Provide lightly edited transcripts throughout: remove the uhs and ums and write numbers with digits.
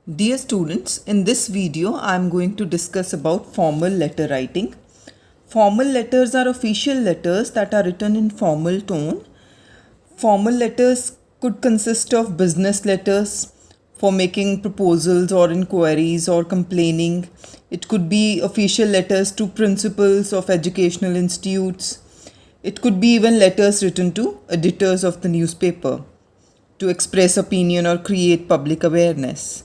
Dear students, in this video I am going to discuss about formal letter writing. Formal letters are official letters that are written in formal tone. Formal letters could consist of business letters for making proposals or inquiries or complaining. It could be official letters to principals of educational institutes. It could be even letters written to editors of the newspaper to express opinion or create public awareness.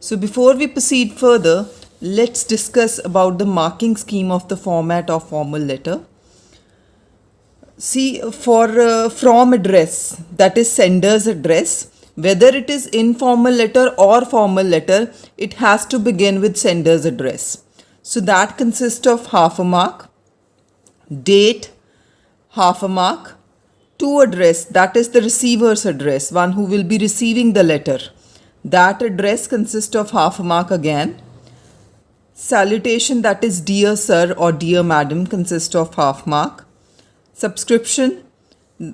So before we proceed further, let's discuss about the marking scheme of the format of formal letter. See, for from address, that is sender's address, whether it is informal letter or formal letter, it has to begin with sender's address. So that consists of half a mark, date, half a mark, to address, that is the receiver's address, one who will be receiving the letter. That address consists of half a mark again. Salutation, that is dear sir or dear madam, consists of half mark. Subscription,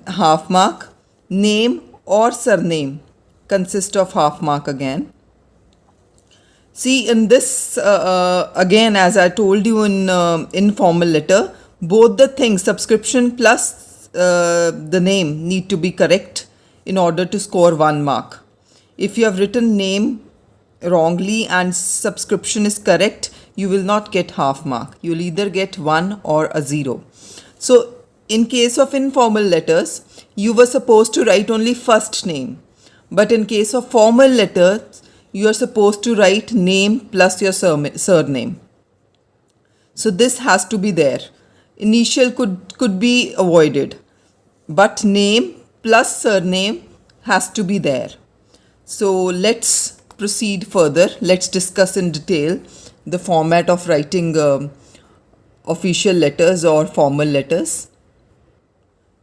half mark. Name or surname consists of half mark again. See, in this again, as I told you in informal letter, both the things, subscription plus the name, need to be correct in order to score 1 mark. If you have written name wrongly and subscription is correct, you will not get half mark. You will either get 1 or a 0. So in case of informal letters, you were supposed to write only first name. But in case of formal letters, you are supposed to write name plus your surname. So this has to be there. Initial could be avoided, but name plus surname has to be there. So let's proceed further. Let's discuss in detail the format of writing official letters or formal letters.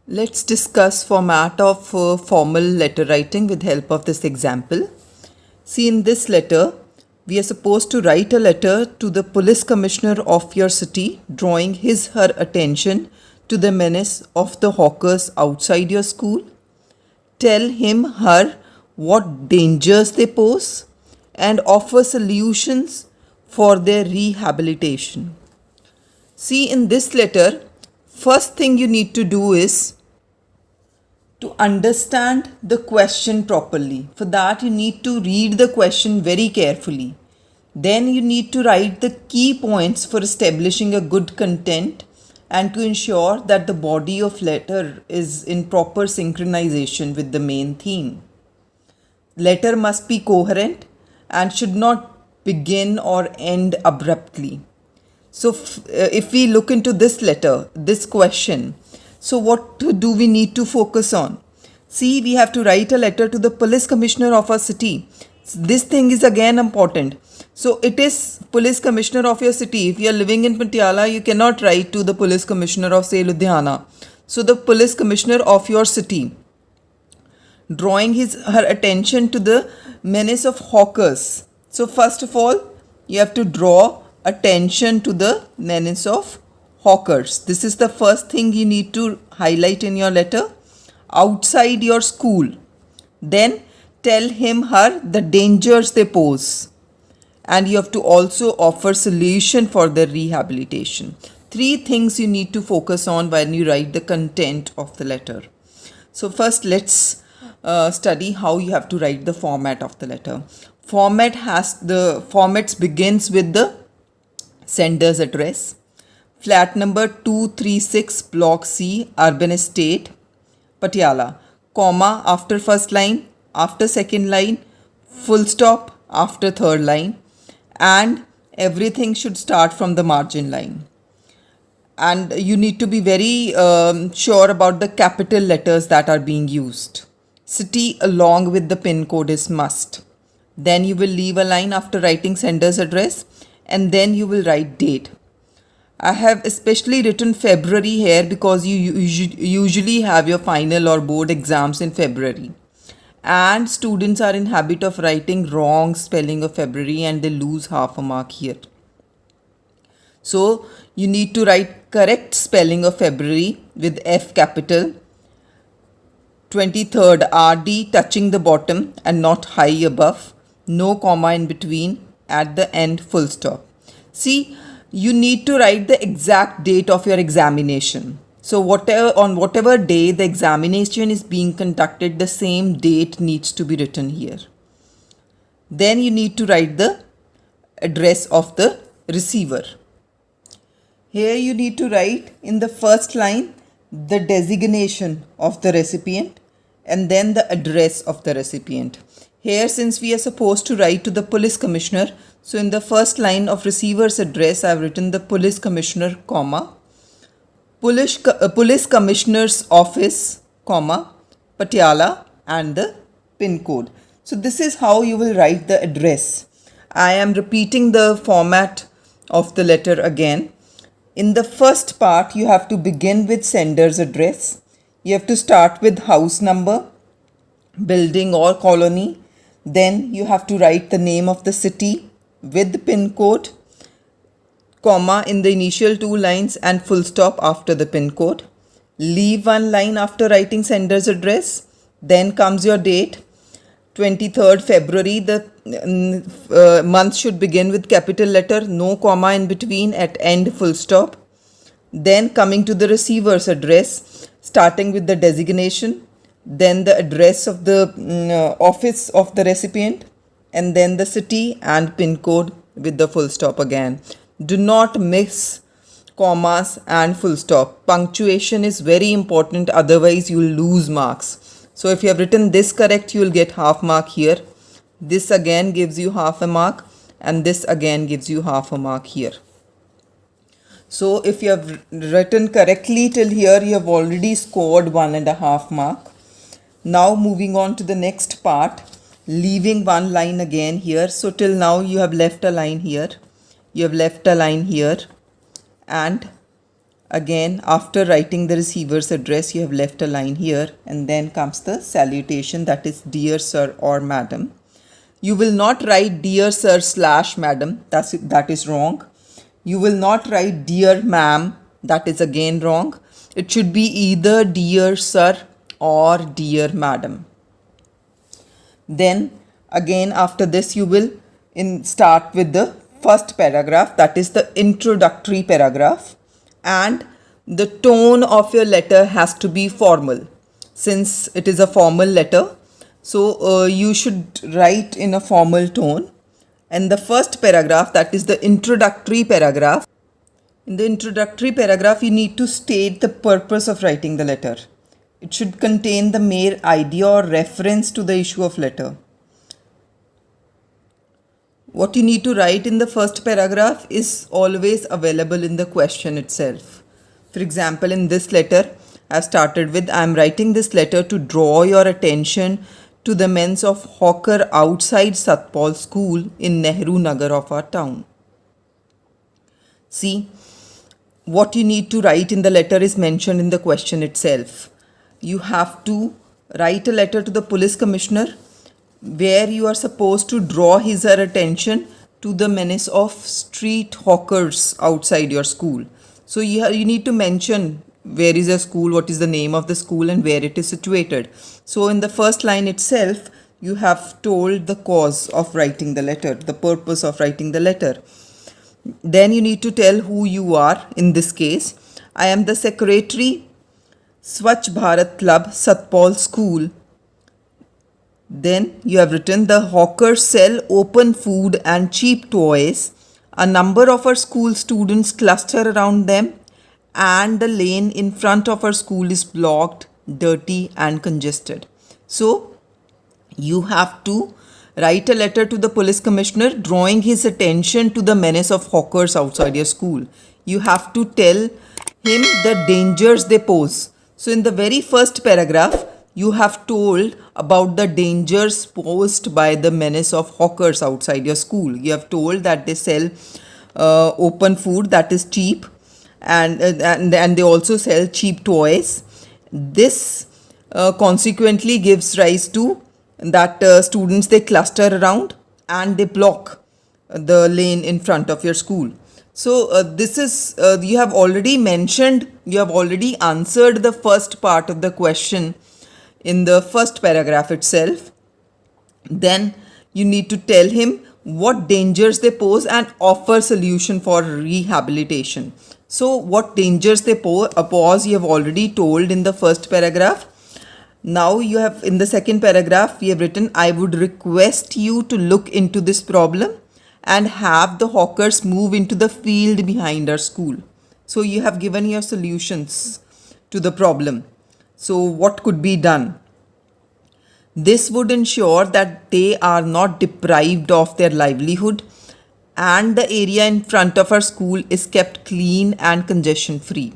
Let's discuss format of formal letter writing with help of this example. See, in this letter, we are supposed to write a letter to the police commissioner of your city, drawing her attention to the menace of the hawkers outside your school. Tell her what dangers they pose and offer solutions for their rehabilitation. See, in this letter, first thing you need to do is to understand the question properly. For that, you need to read the question very carefully. Then you need to write the key points for establishing a good content and to ensure that the body of letter is in proper synchronization with the main theme. Letter must be coherent and should not begin or end abruptly. So if we look into this letter, this question, so what do we need to focus on? See, we have to write a letter to the police commissioner of our city. This thing is again important. So it is police commissioner of your city. If you are living in Patiala, you cannot write to the police commissioner of, say, Ludhiana. So the police commissioner of your city, drawing her attention to the menace of hawkers. So first of all, you have to draw attention to the menace of hawkers. This is the first thing you need to highlight in your letter. Outside your school. Then tell her the dangers they pose. And you have to also offer solution for their rehabilitation. 3 things you need to focus on when you write the content of the letter. So first, let's study how you have to write the format of the letter. Formats begins with the sender's address. Flat number 236, Block C, Urban Estate, Patiala. Comma after first line, after second line, full stop after third line, and everything should start from the margin line. And you need to be very sure about the capital letters that are being used. City along with the pin code is must. Then you will leave a line after writing sender's address, and then you will write date. I have especially written February here because you usually have your final or board exams in February. And students are in habit of writing wrong spelling of February and they lose half a mark here. So you need to write correct spelling of February with F capital. 23rd RD touching the bottom and not high above. no comma in between, at the end full stop. See, you need to write the exact date of your examination. So on whatever day the examination is being conducted, the same date needs to be written here. Then you need to write the address of the receiver. Here you need to write in the first line the designation of the recipient and then the address of the recipient. Here, since we are supposed to write to the police commissioner, so in the first line of receiver's address I have written the police commissioner, comma, police commissioner's office, comma, Patiala, and the pin code. So this is how you will write the address. I am repeating the format of the letter again. In the first part, you have to begin with sender's address. You have to start with house number, building or colony. Then you have to write the name of the city with the pin code, comma in the initial 2 lines and full stop after the pin code. Leave 1 line after writing sender's address. Then comes your date, 23rd February. The month should begin with capital letter, no comma in between, at end full stop. Then coming to the receiver's address, starting with the designation, then the address of the office of the recipient, and then the city and pin code with the full stop again. Do not mix commas and full stop. Punctuation is very important, otherwise you will lose marks. So if you have written this correct, you will get half mark here. This again gives you half a mark, and this again gives you half a mark here. So if you have written correctly till here, you have already scored 1.5 mark. Now moving on to the next part, leaving 1 line again here. So till now you have left a line here, you have left a line here, and again after writing the receiver's address you have left a line here, and then comes the salutation, that is dear sir or madam. You will not write dear sir / madam, that is wrong. You will not write dear ma'am, that is again wrong. It should be either dear sir or dear madam. Then again after this you will start with the first paragraph, that is the introductory paragraph, and the tone of your letter has to be formal. Since it is a formal letter, so you should write in a formal tone. And the first paragraph, that is the introductory paragraph. In the introductory paragraph, you need to state the purpose of writing the letter. It should contain the mere idea or reference to the issue of letter. What you need to write in the first paragraph is always available in the question itself. For example, in this letter, I have started with, I am writing this letter to draw your attention to the men's of hawker outside Satpal school in Nehru Nagar of our town. See, what you need to write in the letter is mentioned in the question itself. You have to write a letter to the police commissioner where you are supposed to draw his or her attention to the menace of street hawkers outside your school. So you need to mention where is your school, what is the name of the school, and where it is situated. So in the first line itself, you have told the cause of writing the letter, the purpose of writing the letter. Then you need to tell who you are. In this case, I am the secretary, Swachh Bharat Club, Satpal School. Then you have written, the hawkers sell open food and cheap toys. A number of our school students cluster around them, and the lane in front of our school is blocked, dirty and congested. So you have to write a letter to the police commissioner drawing his attention to the menace of hawkers outside your school. You have to tell him the dangers they pose. So in the very first paragraph, you have told about the dangers posed by the menace of hawkers outside your school. You have told that they sell open food that is cheap, and they also sell cheap toys. This consequently gives rise to that students, they cluster around and they block the lane in front of your school. So this is you have already mentioned, you have already answered the first part of the question in the first paragraph itself. Then You need to tell him what dangers they pose and offer solution for rehabilitation. So what dangers they pose, you have already told in the first paragraph. Now you have, in the second paragraph, we have written, I would request you to look into this problem and have the hawkers move into the field behind our school. So you have given your solutions to the problem. So what could be done? This would ensure that they are not deprived of their livelihood and the area in front of our school is kept clean and congestion free.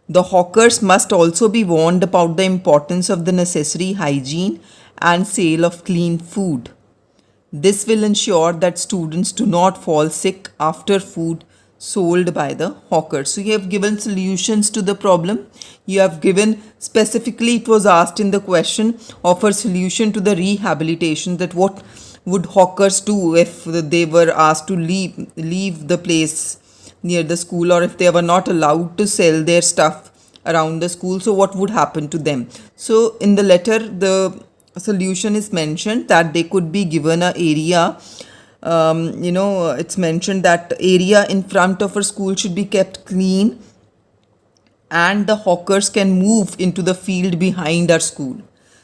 The hawkers must also be warned about the importance of the necessary hygiene and sale of clean food. This will ensure that students do not fall sick after food sold by the hawkers. So you have given solutions to the problem. You have given, specifically it was asked in the question, offer solution to the rehabilitation, that what would hawkers do if they were asked to leave the place near the school, or if they were not allowed to sell their stuff around the school. So what would happen to them? So in the letter, the solution is mentioned that they could be given an area. It's mentioned that area in front of a school should be kept clean and the hawkers can move into the field behind our school.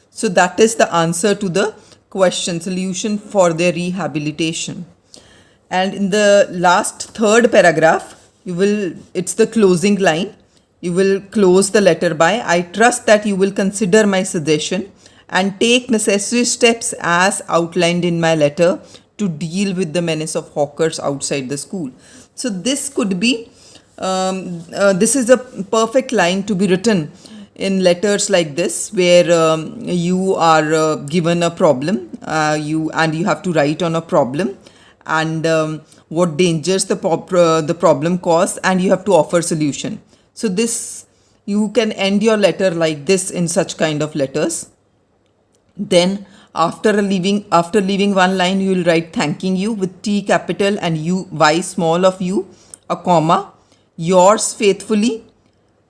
So that is the answer to the question, solution for their rehabilitation. And in the last third paragraph, it's the closing line. You will close the letter by, I trust that you will consider my suggestion and take necessary steps as outlined in my letter to deal with the menace of hawkers outside the school. So this could be, this is a perfect line to be written in letters like this, where you are given a problem, you have to write on a problem and what dangers the problem cause, and you have to offer solution. So this, you can end your letter like this in such kind of letters. Then after leaving one line, you will write thanking you with T capital and Y small of U, a comma, yours faithfully,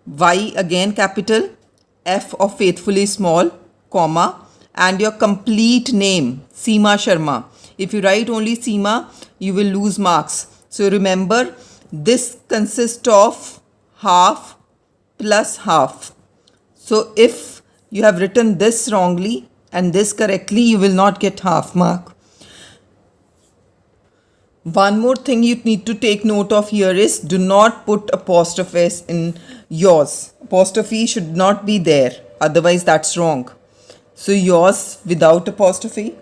Y again capital, F of faithfully small, comma, and your complete name, Seema Sharma. If you write only Seema, you will lose marks. So remember, this consists of half plus half. So if you have written this wrongly and this correctly, you will not get half mark. One more thing you need to take note of here is, do not put apostrophe s in yours. Apostrophe should not be there, otherwise that's wrong. So yours without apostrophe,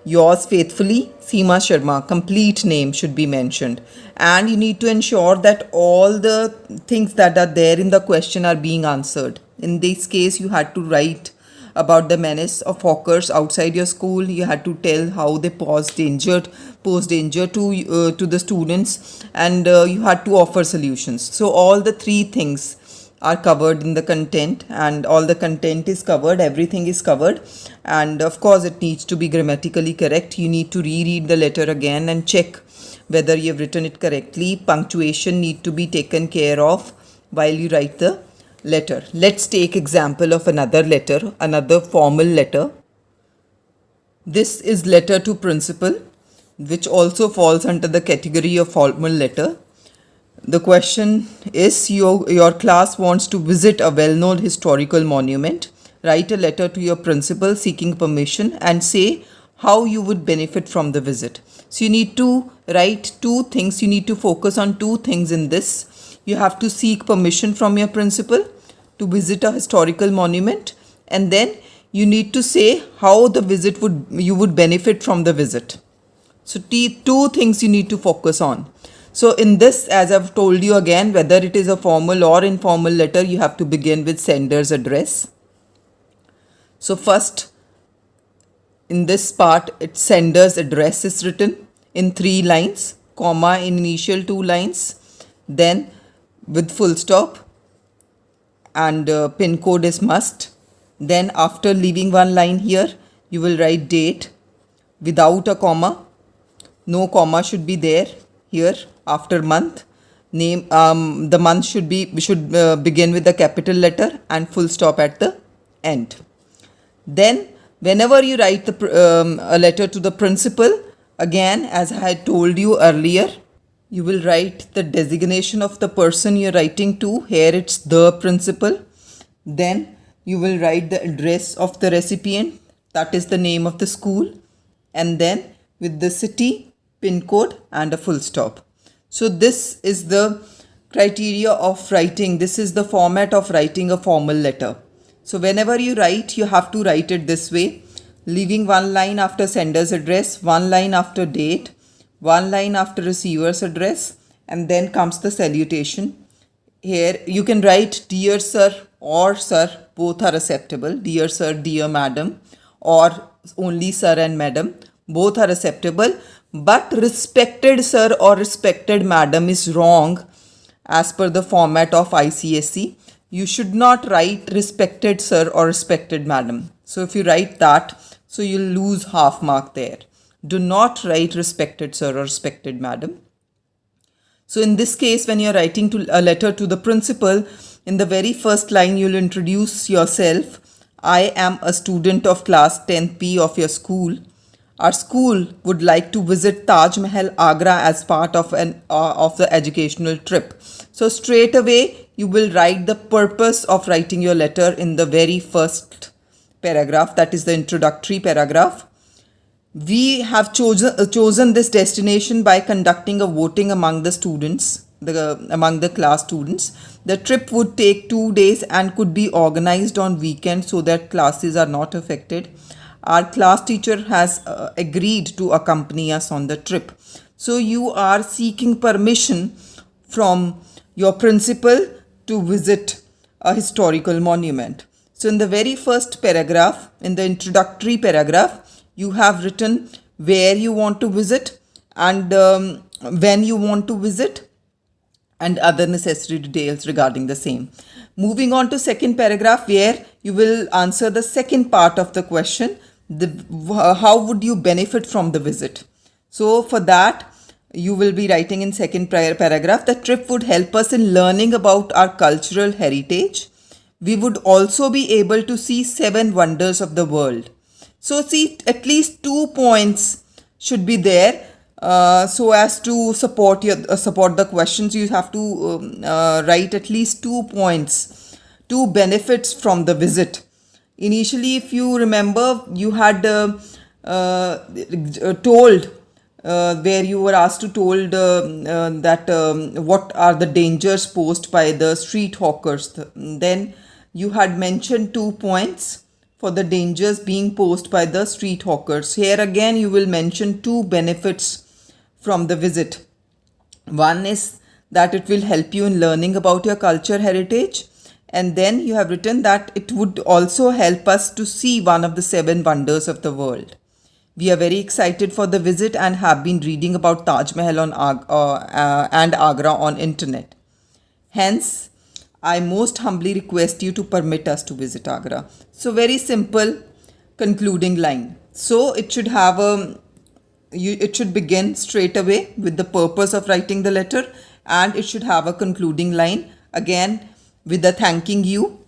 yours faithfully, Seema Sharma, complete name should be mentioned. And you need to ensure that all the things that are there in the question are being answered. In this case, you had to write about the menace of hawkers outside your school. You had to tell how they pose danger to the students, and you had to offer solutions. So all the three things are covered in the content, and all the content is covered, everything is covered, and of course it needs to be grammatically correct. You need to reread the letter again and check whether you have written it correctly. Punctuation need to be taken care of while you write the letter. Let's take example of another letter, another formal letter. This is letter to principal, which also falls under the category of formal letter. The question is, your class wants to visit a well-known historical monument. Write a letter to your principal seeking permission and say how you would benefit from the visit. So you need to write two things. You need to focus on two things in this. You have to seek permission from your principal to visit a historical monument, and then you need to say how the visit you would benefit from the visit. So two things you need to focus on. So in this, as I've told you again, whether it is a formal or informal letter, you have to begin with sender's address. So first, in this part, its sender's address is written in 3 lines, comma in initial 2 lines, then with full stop, and pin code is must. Then after leaving one line here, you will write date without a comma. No comma should be there here. After month, name, the month should begin with a capital letter and full stop at the end. Then Whenever you write a letter to the principal, again, as I had told you earlier, you will write the designation of the person you're writing to. Here it's the principal. Then you will write the address of the recipient, that is the name of the school, and then with the city, pin code and a full stop. So this is the criteria of writing. This is the format of writing a formal letter. So whenever you write, you have to write it this way, leaving one line after sender's address, one line after date, one line after receiver's address, and then comes the salutation. Here you can write dear sir or sir, both are acceptable. Dear sir, dear madam, or only sir and madam, both are acceptable. But respected sir or respected madam is wrong as per the format of ICSE. You should not write respected sir or respected madam. So if you write that, so you'll lose half mark there. Do not write respected sir or respected madam. So in this case, when you're writing a letter to the principal, in the very first line, you'll introduce yourself. I am a student of class 10th of your school. Our school would like to visit Taj Mahal, Agra as part of the educational trip. So straight away, you will write the purpose of writing your letter in the very first paragraph, that is the introductory paragraph. We have chosen this destination by conducting a voting among the students, among the class students. The trip would take 2 days and could be organized on weekends so that classes are not affected. Our class teacher has agreed to accompany us on the trip. So you are seeking permission from your principal to visit a historical monument. So in the very first paragraph, in the introductory paragraph, you have written where you want to visit and when you want to visit and other necessary details regarding the same. Moving on to second paragraph, where you will answer the second part of the question, how would you benefit from the visit? So for that, you will be writing in second paragraph, the trip would help us in learning about our cultural heritage. We would also be able to see 7 wonders of the world. So see, at least 2 points should be there so as to support the questions. You have to write at least 2 points, 2 benefits from the visit. Initially, if you remember, you had told where you were asked to told that what are the dangers posed by the street hawkers. Then you had mentioned 2 points for the dangers being posed by the street hawkers. Here again you will mention 2 benefits from the visit. One is that it will help you in learning about your culture heritage, and then you have written that it would also help us to see one of the 7 wonders of the world. We are very excited for the visit and have been reading about Taj Mahal and Agra on internet. Hence, I most humbly request you to permit us to visit Agra. So very simple concluding line. So it should have it should begin straight away with the purpose of writing the letter, and it should have a concluding line again with the thanking you.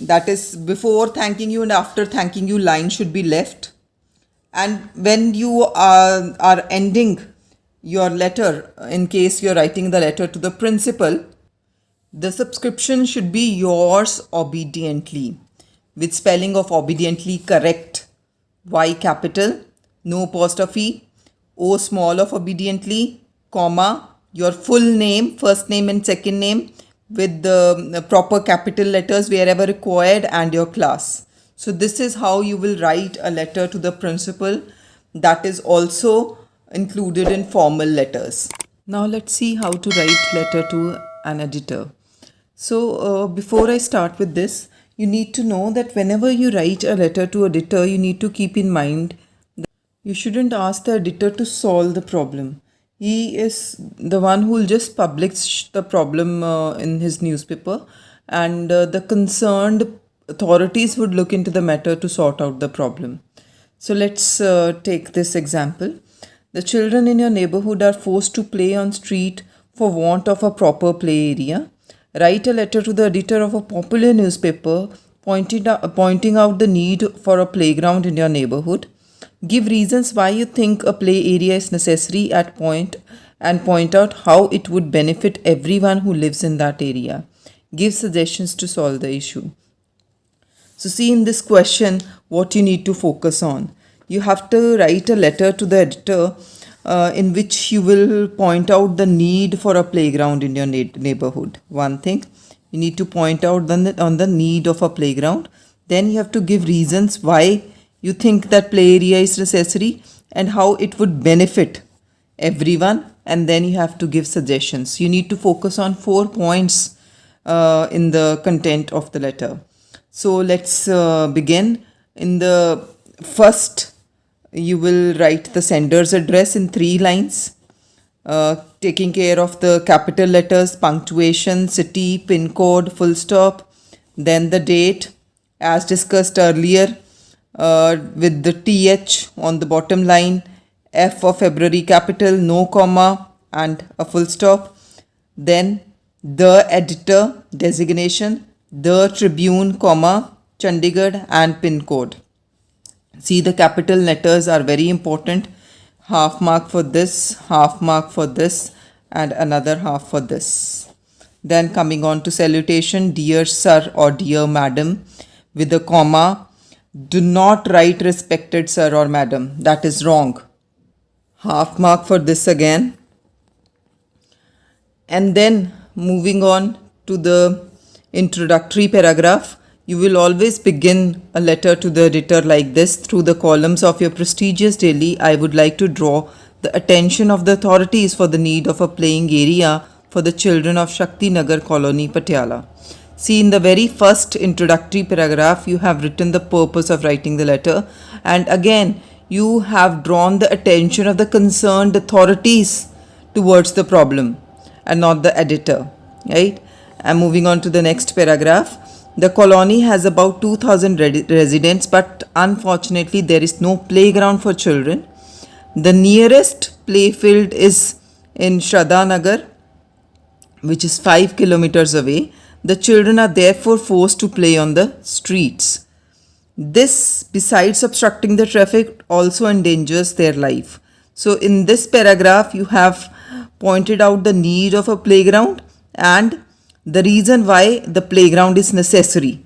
That is, before thanking you and after thanking you line should be left. And when you are ending your letter, in case you're writing the letter to the principal, the subscription should be yours obediently, with spelling of obediently correct. Y capital, no apostrophe, O small of obediently, comma, your full name, first name and second name with the proper capital letters wherever required, and your class. So this is how you will write a letter to the principal. That is also included in formal letters. Now let's see how to write letter to an editor. So before I start with this, you need to know that whenever you write a letter to editor, you need to keep in mind that you shouldn't ask the editor to solve the problem. He is the one who will just publish the problem in his newspaper, and the concerned authorities would look into the matter to sort out the problem. So let's take this example. The children in your neighborhood are forced to play on street for want of a proper play area. Write a letter to the editor of a popular newspaper pointing out the need for a playground in your neighborhood. Give reasons why you think a play area is necessary and point out how it would benefit everyone who lives in that area. Give suggestions to solve the issue. So see, in this question, what you need to focus on. You have to write a letter to the editor in which you will point out the need for a playground in your neighborhood. One thing, you need to point out on the need of a playground. Then you have to give reasons why you think that play area is necessary and how it would benefit everyone. And then you have to give suggestions. You need to focus on 4 points in the content of the letter. So let's begin. In the first, you will write the sender's address in 3 lines, taking care of the capital letters, punctuation, city, pin code, full stop, then the date as discussed earlier with the TH on the bottom line, F for February capital, no comma and a full stop, then the editor designation, the Tribune, comma, Chandigarh and pin code. See, the capital letters are very important. Half mark for this, half mark for this and another half for this. Then coming on to salutation, dear sir or dear madam with a comma. Do not write respected sir or madam. That is wrong. Half mark for this again. And then moving on to the introductory paragraph, you will always begin a letter to the editor like this. Through the columns of your prestigious daily, I would like to draw the attention of the authorities for the need of a playing area for the children of Shakti Nagar Colony, Patiala. See, in the very first introductory paragraph, you have written the purpose of writing the letter, and again you have drawn the attention of the concerned authorities towards the problem and not the editor, right? And moving on to the next paragraph. The colony has about 2000 residents, but unfortunately there is no playground for children. The nearest play field is in Shraddha Nagar, which is 5 kilometers away. The children are therefore forced to play on the streets. This, besides obstructing the traffic, also endangers their life. So in this paragraph, you have pointed out the need of a playground and the reason why the playground is necessary.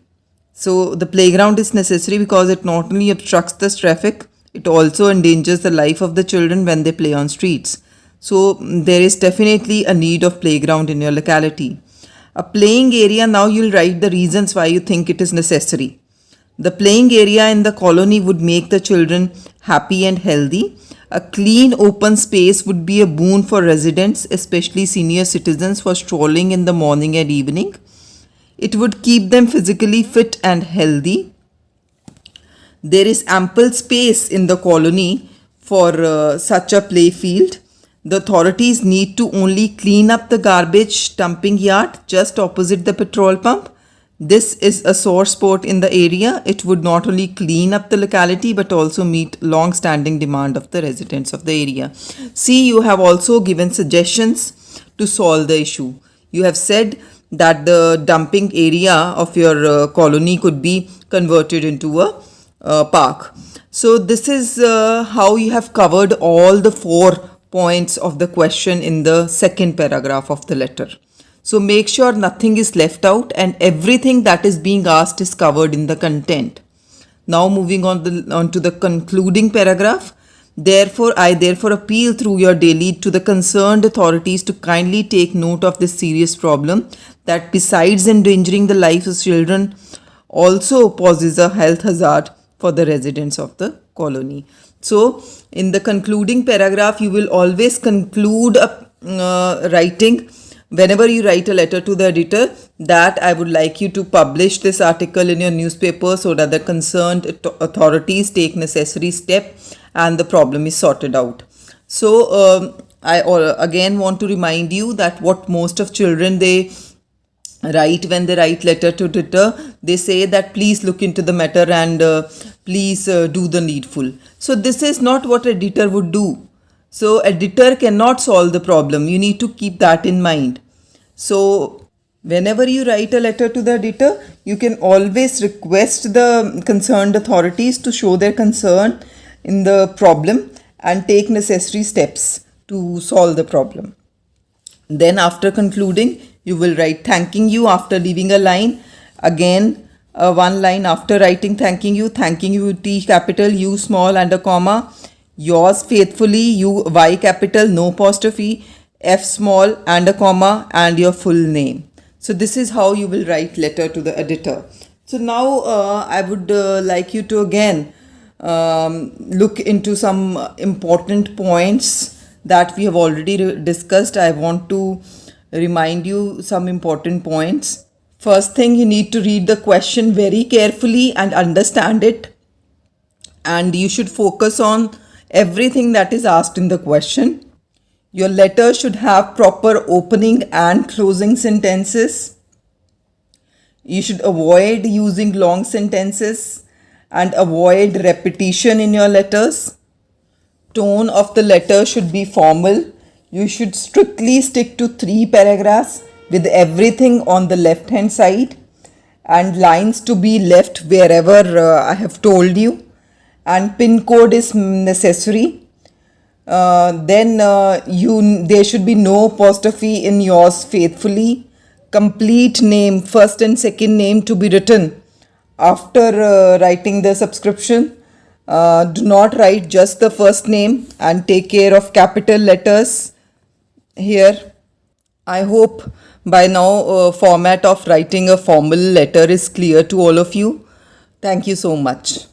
So the playground is necessary because it not only obstructs the traffic, it also endangers the life of the children when they play on streets. So there is definitely a need of playground in your locality. A playing area, now you'll write the reasons why you think it is necessary. The playing area in the colony would make the children happy and healthy. A clean open space would be a boon for residents, especially senior citizens, for strolling in the morning and evening. It would keep them physically fit and healthy. There is ample space in the colony for such a play field. The authorities need to only clean up the garbage dumping yard just opposite the petrol pump. This is a sore spot in the area. It would not only clean up the locality but also meet long-standing demand of the residents of the area. See, you have also given suggestions to solve the issue. You have said that the dumping area of your colony could be converted into a park. So this is how you have covered all the 4 points of the question in the second paragraph of the letter. So make sure nothing is left out and everything that is being asked is covered in the content. Now moving on to the concluding paragraph. I therefore appeal through your daily to the concerned authorities to kindly take note of this serious problem that, besides endangering the lives of children, also poses a health hazard for the residents of the colony. So in the concluding paragraph, you will always conclude writing. Whenever you write a letter to the editor, that I would like you to publish this article in your newspaper so that the concerned authorities take necessary step and the problem is sorted out. So I again want to remind you that what most of children they write when they write letter to editor, they say that please look into the matter and please do the needful. So this is not what editor would do. So editor cannot solve the problem. You need to keep that in mind. So Whenever you write a letter to the editor, you can always request the concerned authorities to show their concern in the problem and take necessary steps to solve the problem. Then after concluding, you will write thanking you after leaving a line. Again, one line after writing thanking you, T capital, U small and a comma. Yours faithfully, U Y capital, no apostrophe, F small and a comma, and your full name. So this is how you will write letter to the editor. So now I would like you to again look into some important points that we have already discussed. I want to remind you some important points. First thing, you need to read the question very carefully and understand it. And you should focus on everything that is asked in the question. Your letter should have proper opening and closing sentences. You should avoid using long sentences and avoid repetition in your letters. Tone of the letter should be formal. You should strictly stick to 3 paragraphs with everything on the left hand side and lines to be left wherever I have told you, and pin code is necessary. There should be no apostrophe in yours faithfully. Complete name, first and second name to be written after writing the subscription. Do not write just the first name and take care of capital letters here. I hope by now format of writing a formal letter is clear to all of you. Thank you so much.